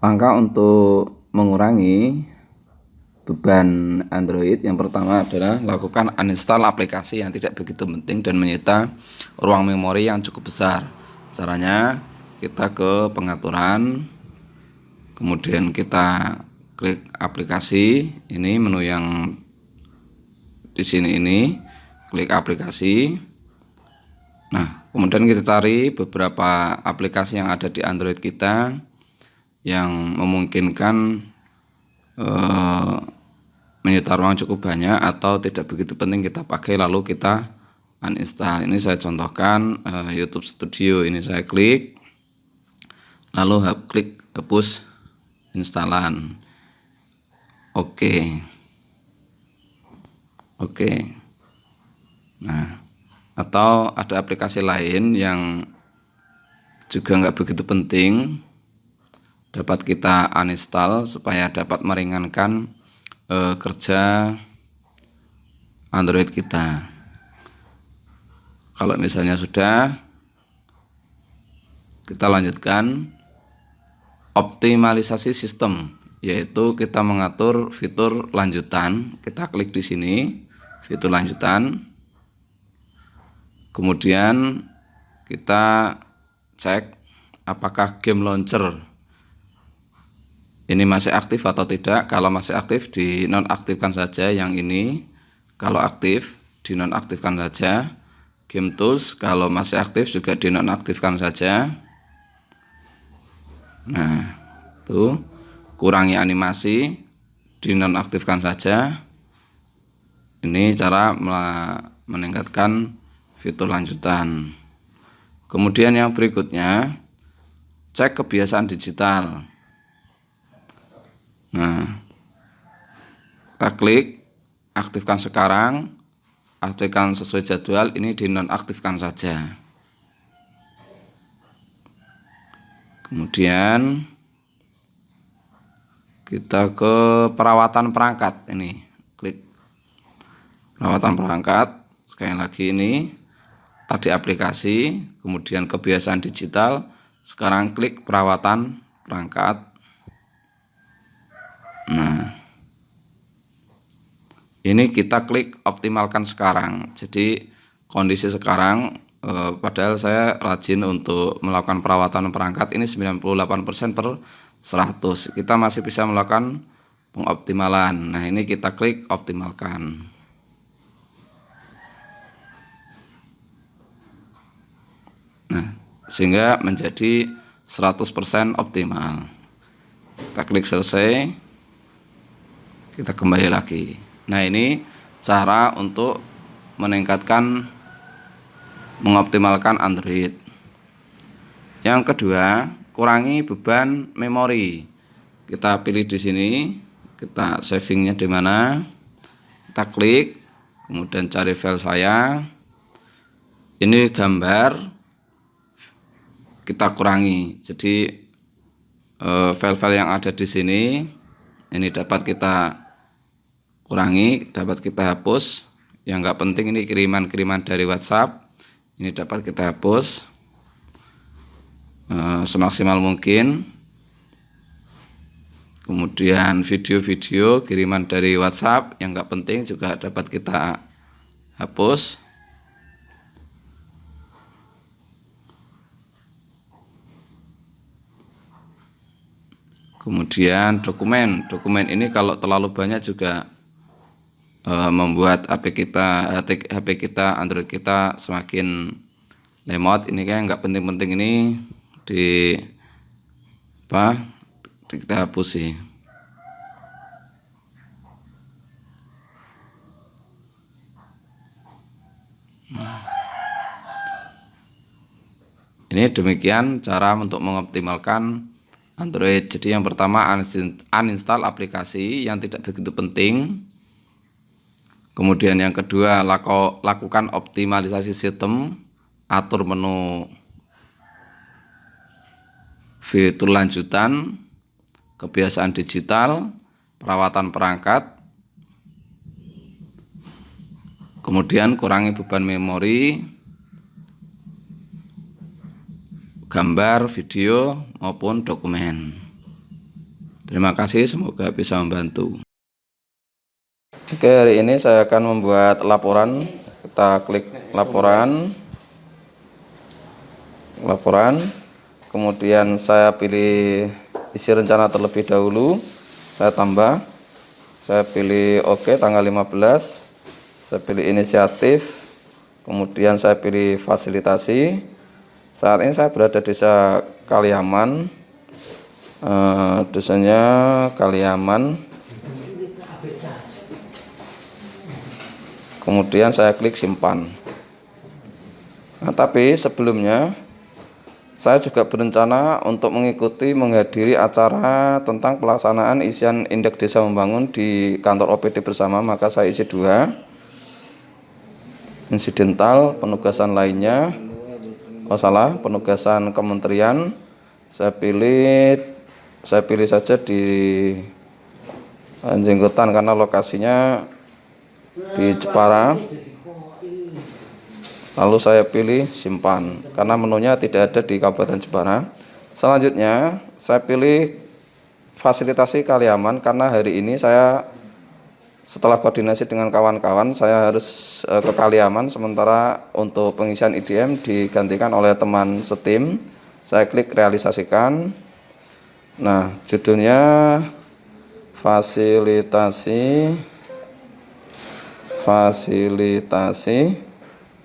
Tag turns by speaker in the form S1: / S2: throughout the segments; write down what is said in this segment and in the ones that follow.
S1: Langkah untuk mengurangi beban Android yang pertama adalah lakukan uninstall aplikasi yang tidak begitu penting dan menyita ruang memori yang cukup besar. Caranya kita ke pengaturan, kemudian kita klik aplikasi, ini menu yang di sini ini, klik aplikasi. Nah, kemudian kita cari beberapa aplikasi yang ada di Android kita yang memungkinkan menyita ruang cukup banyak atau tidak begitu penting kita pakai lalu kita uninstall. Ini saya contohkan YouTube Studio, ini saya klik lalu klik hapus instalan. Oke. Nah, atau ada aplikasi lain yang juga nggak begitu penting, dapat kita uninstall supaya dapat meringankan kerja Android kita. Kalau misalnya sudah, kita lanjutkan optimalisasi sistem, yaitu kita mengatur fitur lanjutan. Kita klik di sini, fitur lanjutan. Kemudian kita cek apakah game launcher ini masih aktif atau tidak. Kalau masih aktif, dinonaktifkan saja yang ini. Kalau aktif, dinonaktifkan saja. Game tools kalau masih aktif juga dinonaktifkan saja. Nah, tuh kurangi animasi, dinonaktifkan saja. Ini cara meningkatkan fitur lanjutan. Kemudian yang berikutnya, cek kebiasaan digital. Nah, kita klik aktifkan sekarang, aktifkan sesuai jadwal, ini dinonaktifkan saja. Kemudian kita ke perawatan perangkat, ini klik perawatan perangkat. Sekali lagi ini tadi aplikasi, kemudian kebiasaan digital, sekarang klik perawatan perangkat. Nah, ini kita klik optimalkan sekarang. Jadi kondisi sekarang padahal saya rajin untuk melakukan perawatan perangkat ini 98% per 100. Kita masih bisa melakukan pengoptimalan. Nah, ini kita klik optimalkan. Nah, sehingga menjadi 100% optimal. Kita klik selesai. Kita kembali lagi. Nah, ini cara untuk mengoptimalkan Android. Yang kedua, kurangi beban memori. Kita pilih di sini, kita savingnya di mana? Kita klik, kemudian cari file saya. Ini gambar, kita kurangi. Jadi file-file yang ada di sini ini dapat kita kurangi, dapat kita hapus. Yang nggak penting ini kiriman-kiriman dari WhatsApp, ini dapat kita hapus semaksimal mungkin. Kemudian video-video kiriman dari WhatsApp yang nggak penting juga dapat kita hapus. Kemudian dokumen ini kalau terlalu banyak juga membuat HP kita Android kita semakin lemot. Ini kan nggak penting-penting, ini kita hapus sih. Ini demikian cara untuk mengoptimalkan Android. Jadi yang pertama, uninstall aplikasi yang tidak begitu penting. Kemudian yang kedua, lakukan optimalisasi sistem, atur menu fitur lanjutan, kebiasaan digital, perawatan perangkat. Kemudian kurangi beban memori, gambar, video maupun dokumen. Terima kasih, semoga bisa membantu. Oke, hari ini saya akan membuat laporan. Kita klik laporan, kemudian saya pilih isi rencana terlebih dahulu, saya tambah, saya pilih OK tanggal 15, saya pilih inisiatif, kemudian saya pilih fasilitasi. Saat ini saya berada di desa Kaliaman, desanya Kaliaman. Kemudian saya klik simpan. Nah, tapi sebelumnya saya juga berencana untuk menghadiri acara tentang pelaksanaan isian indeks desa membangun di kantor OPD bersama, maka saya isi 2. Insidental, penugasan lainnya. Penugasan kementerian. Saya pilih saja di Jenggotan karena lokasinya di Jepara. Lalu saya pilih simpan karena menunya tidak ada di Kabupaten Jepara. Selanjutnya saya pilih fasilitasi Kaliaman karena hari ini saya setelah koordinasi dengan kawan-kawan saya harus ke Kaliaman, sementara untuk pengisian IDM digantikan oleh teman setim. Saya klik realisasikan. Nah, judulnya fasilitasi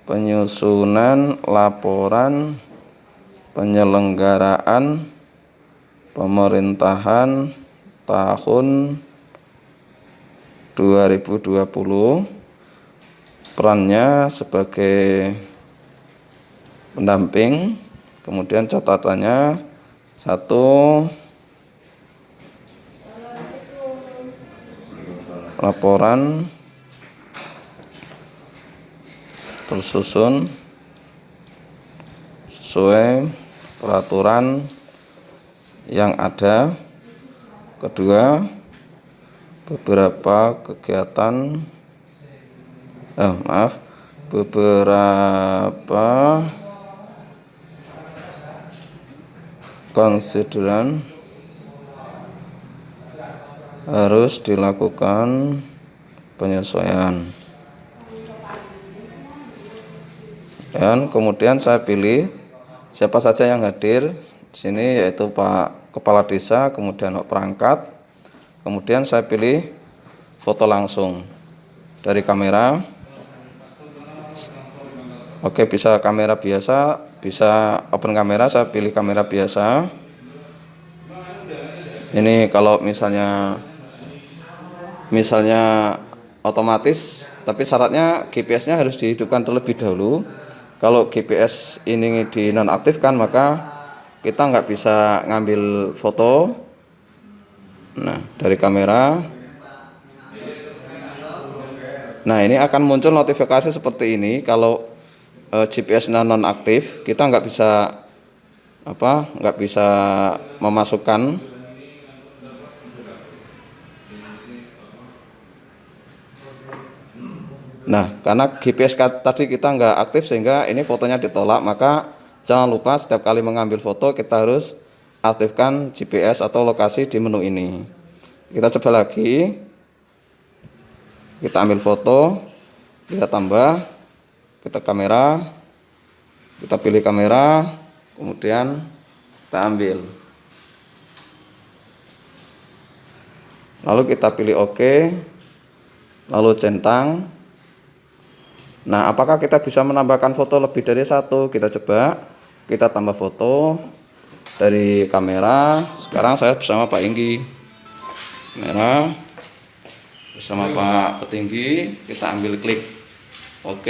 S1: penyusunan laporan penyelenggaraan pemerintahan tahun 2020. Perannya sebagai pendamping. Kemudian catatannya 1, laporan tersusun sesuai peraturan yang ada. Kedua, beberapa konsideran harus dilakukan penyesuaian. Dan kemudian saya pilih siapa saja yang hadir di sini, yaitu Pak Kepala Desa, kemudian Pak Perangkat. Kemudian saya pilih foto langsung dari kamera. Oke, bisa kamera biasa, bisa open kamera, saya pilih kamera biasa. Ini kalau misalnya otomatis, tapi syaratnya GPS-nya harus dihidupkan terlebih dahulu. Kalau GPS ini dinonaktifkan, maka kita nggak bisa ngambil foto. Nah, dari kamera. Nah, ini akan muncul notifikasi seperti ini. Kalau GPS-nya nonaktif, kita nggak bisa memasukkan. Nah, karena GPS tadi kita nggak aktif sehingga ini fotonya ditolak, maka jangan lupa setiap kali mengambil foto kita harus aktifkan GPS atau lokasi di menu ini. Kita coba lagi. Kita ambil foto, kita tambah, kita kamera, kita pilih kamera, kemudian kita ambil. Lalu kita pilih OK, lalu centang. Nah, apakah kita bisa menambahkan foto lebih dari 1? Kita coba, kita tambah foto dari kamera. Sekarang saya bersama Pak Inggi. Kamera bersama Pak Petinggi, kita ambil klik OK.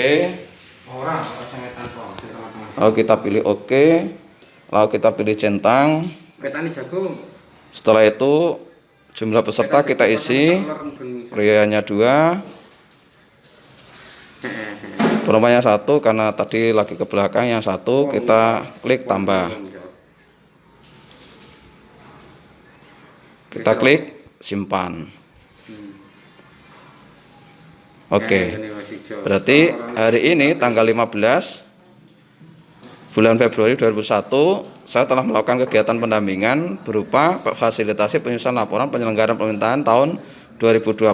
S1: Lalu kita pilih OK, lalu kita pilih centang. Setelah itu jumlah peserta kita isi, prianya 2, perempuannya 1, karena tadi lagi ke belakang yang 1, kita klik tambah. Kita klik simpan. Oke. Berarti hari ini tanggal 15 bulan Februari 2001 saya telah melakukan kegiatan pendampingan berupa fasilitasi penyusunan laporan penyelenggaraan pemerintahan tahun 2020.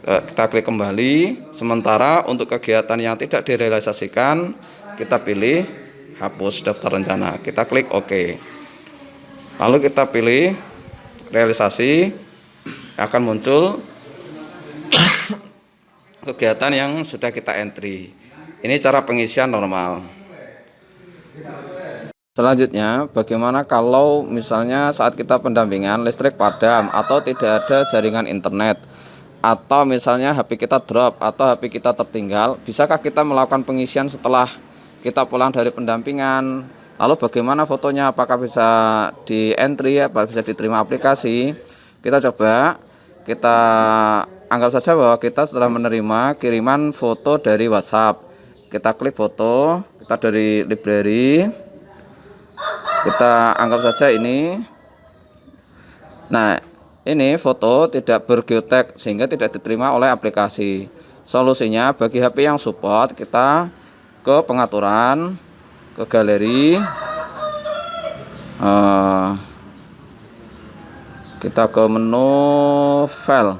S1: Kita klik kembali. Sementara untuk kegiatan yang tidak direalisasikan, kita pilih hapus daftar rencana. Kita klik OK. Lalu kita pilih realisasi, akan muncul kegiatan yang sudah kita entry. Ini cara pengisian normal. Selanjutnya, bagaimana kalau misalnya saat kita pendampingan listrik padam atau tidak ada jaringan internet, atau misalnya HP kita drop atau HP kita tertinggal, bisakah kita melakukan pengisian setelah kita pulang dari pendampingan? Lalu bagaimana fotonya? Apakah bisa di entry, apa bisa diterima aplikasi? Kita coba, kita anggap saja bahwa kita setelah menerima kiriman foto dari WhatsApp. Kita klik foto, kita dari library, kita anggap saja ini. Nah, ini foto tidak bergeotek sehingga tidak diterima oleh aplikasi. Solusinya bagi HP yang support, kita ke pengaturan, ke galeri, kita ke menu file,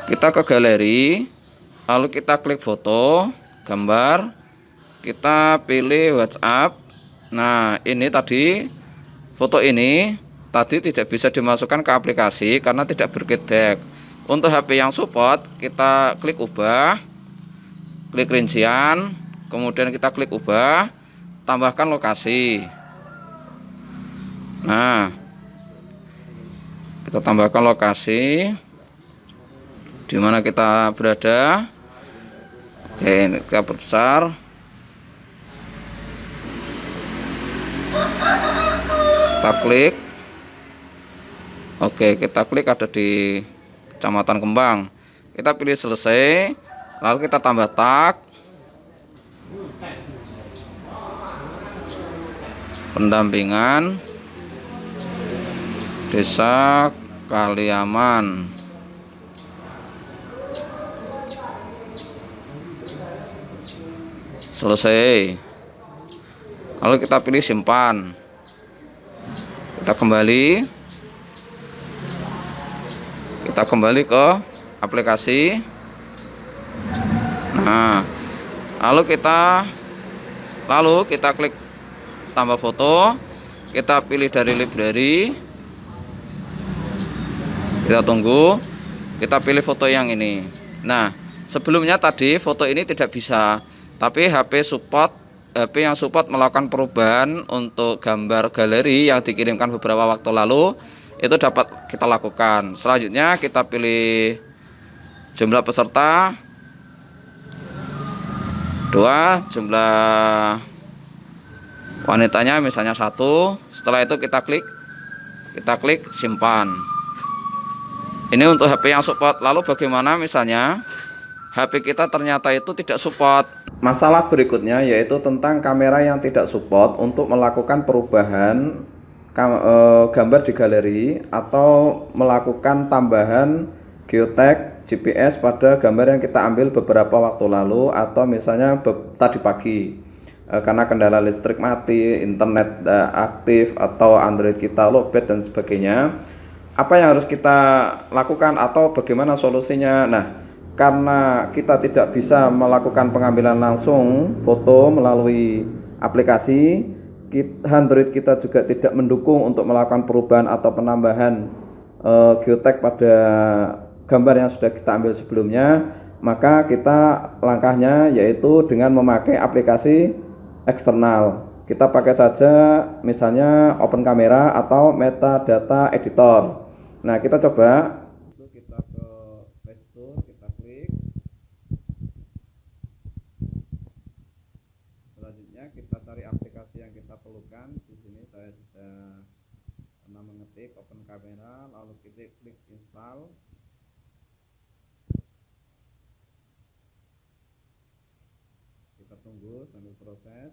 S1: kita ke galeri, lalu kita klik foto, gambar, kita pilih WhatsApp. Nah, ini tadi foto ini tadi tidak bisa dimasukkan ke aplikasi karena tidak bergeotek. Untuk HP yang support, kita klik ubah, klik rincian, kemudian kita klik ubah, tambahkan lokasi. Nah, kita tambahkan lokasi di mana kita berada. Oke, ini kita perbesar. Kita klik. Oke, kita klik ada di Kecamatan Kembang. Kita pilih selesai, lalu kita tambah tag pendampingan Desa Kaliaman. Selesai. Lalu kita pilih simpan. Kita kembali ke aplikasi. Nah, lalu kita klik tambah foto. Kita pilih dari library. Kita tunggu. Kita pilih foto yang ini. Nah, sebelumnya tadi foto ini tidak bisa, tapi HP yang support melakukan perubahan untuk gambar galeri yang dikirimkan beberapa waktu lalu, itu dapat kita lakukan. Selanjutnya kita pilih jumlah peserta 2, jumlah wanitanya misalnya 1. Setelah itu kita klik simpan. Ini untuk HP yang support. Lalu bagaimana misalnya HP kita ternyata itu tidak support? Masalah berikutnya yaitu tentang kamera yang tidak support untuk melakukan perubahan gambar di galeri atau melakukan tambahan geotek GPS pada gambar yang kita ambil beberapa waktu lalu, atau misalnya tadi pagi karena kendala listrik mati, internet aktif, atau Android kita lowbat dan sebagainya. Apa yang harus kita lakukan atau bagaimana solusinya? Nah, karena kita tidak bisa melakukan pengambilan langsung foto melalui aplikasi, Android kita juga tidak mendukung untuk melakukan perubahan atau penambahan geotek pada gambar yang sudah kita ambil sebelumnya, maka langkahnya yaitu dengan memakai aplikasi eksternal. Kita pakai saja misalnya Open Camera atau Metadata Editor. Nah, kita coba. Kita ke Play Store, kita klik. Selanjutnya kita cari aplikasi yang kita perlukan. Di sini saya sudah pernah mengetik Open Camera, lalu kita klik install. Kita tunggu sambil proses.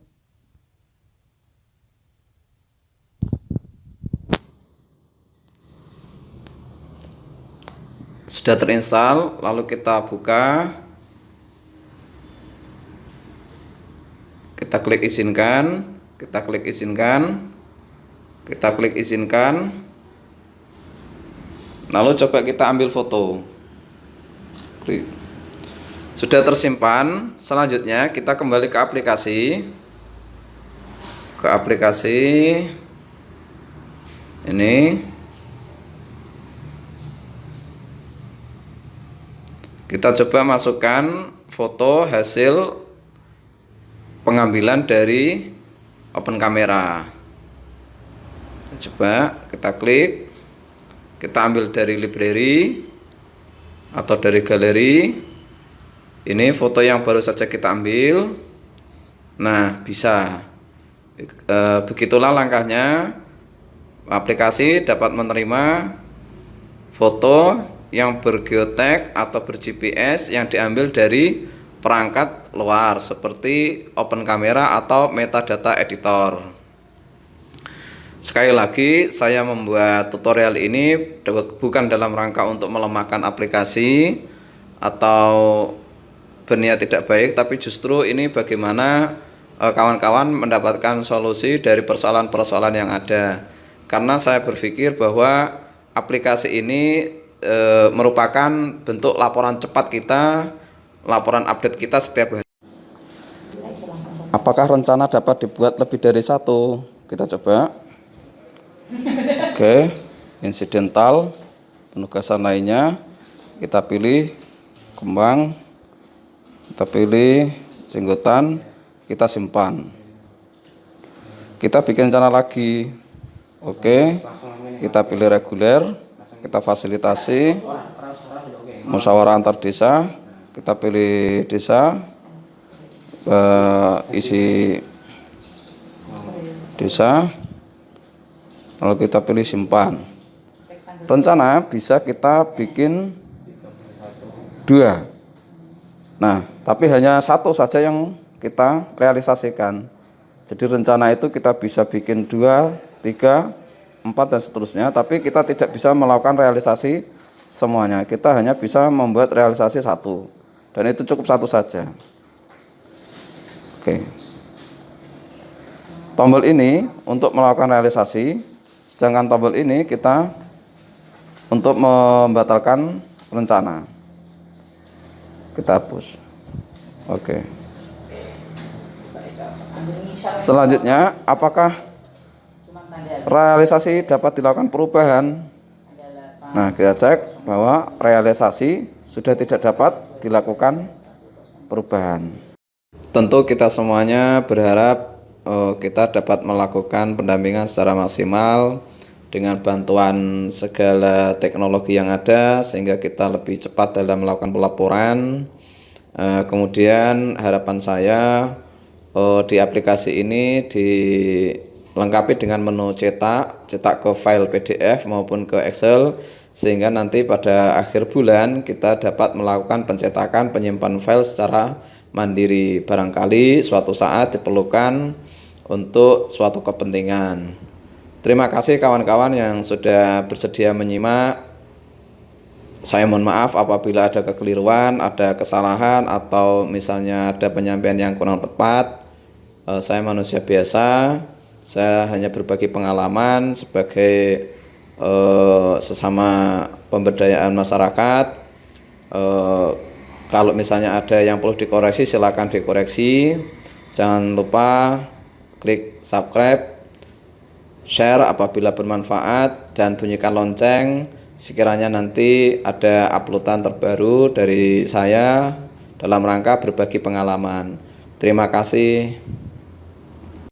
S1: Sudah terinstall, lalu kita buka, kita klik izinkan, kita klik izinkan, kita klik izinkan. Lalu coba kita ambil foto. Klik. Sudah tersimpan. Selanjutnya kita kembali ke aplikasi. Ke aplikasi ini. Kita coba masukkan foto hasil pengambilan dari open camera. Coba kita klik, kita ambil dari library atau dari galeri. Ini foto yang baru saja kita ambil. Nah, bisa. Begitulah langkahnya. Aplikasi dapat menerima foto yang bergeotek atau ber-GPS yang diambil dari perangkat luar seperti open camera atau metadata editor. Sekali lagi, saya membuat tutorial ini bukan dalam rangka untuk melemahkan aplikasi atau berniat tidak baik, tapi justru ini bagaimana kawan-kawan mendapatkan solusi dari persoalan-persoalan yang ada. Karena saya berpikir bahwa aplikasi ini merupakan bentuk laporan cepat kita, laporan update kita setiap hari. Apakah rencana dapat dibuat lebih dari satu? Kita coba. Oke, insidental, penugasan lainnya, kita pilih kembang, kita pilih jenggotan, kita simpan. Kita bikin rencana lagi. Oke, kita pilih reguler, kita fasilitasi, musyawarah antar desa, kita pilih desa, isi desa. Lalu kita pilih simpan. Rencana bisa kita bikin 2. Nah, tapi hanya 1 saja yang kita realisasikan. Jadi rencana itu kita bisa bikin 2, 3, 4 dan seterusnya. Tapi kita tidak bisa melakukan realisasi semuanya. Kita hanya bisa membuat realisasi 1. Dan itu cukup 1 saja. Oke. Tombol ini untuk melakukan realisasi. Sedangkan tombol ini kita untuk membatalkan rencana. Kita hapus. Oke. Selanjutnya, apakah realisasi dapat dilakukan perubahan? Nah, kita cek bahwa realisasi sudah tidak dapat dilakukan perubahan. Tentu kita semuanya berharap kita dapat melakukan pendampingan secara maksimal dengan bantuan segala teknologi yang ada sehingga kita lebih cepat dalam melakukan pelaporan. Kemudian harapan saya di aplikasi ini dilengkapi dengan menu cetak ke file PDF maupun ke Excel sehingga nanti pada akhir bulan kita dapat melakukan pencetakan penyimpan file secara mandiri. Barangkali suatu saat diperlukan untuk suatu kepentingan. Terima kasih kawan-kawan yang sudah bersedia menyimak. Saya mohon maaf apabila ada kekeliruan, ada kesalahan, atau misalnya ada penyampaian yang kurang tepat. Saya manusia biasa, saya hanya berbagi pengalaman sebagai sesama pemberdayaan masyarakat. Kalau misalnya ada yang perlu dikoreksi, silakan dikoreksi. Jangan lupa klik subscribe, share apabila bermanfaat, dan bunyikan lonceng sekiranya nanti ada uploadan terbaru dari saya dalam rangka berbagi pengalaman. Terima kasih.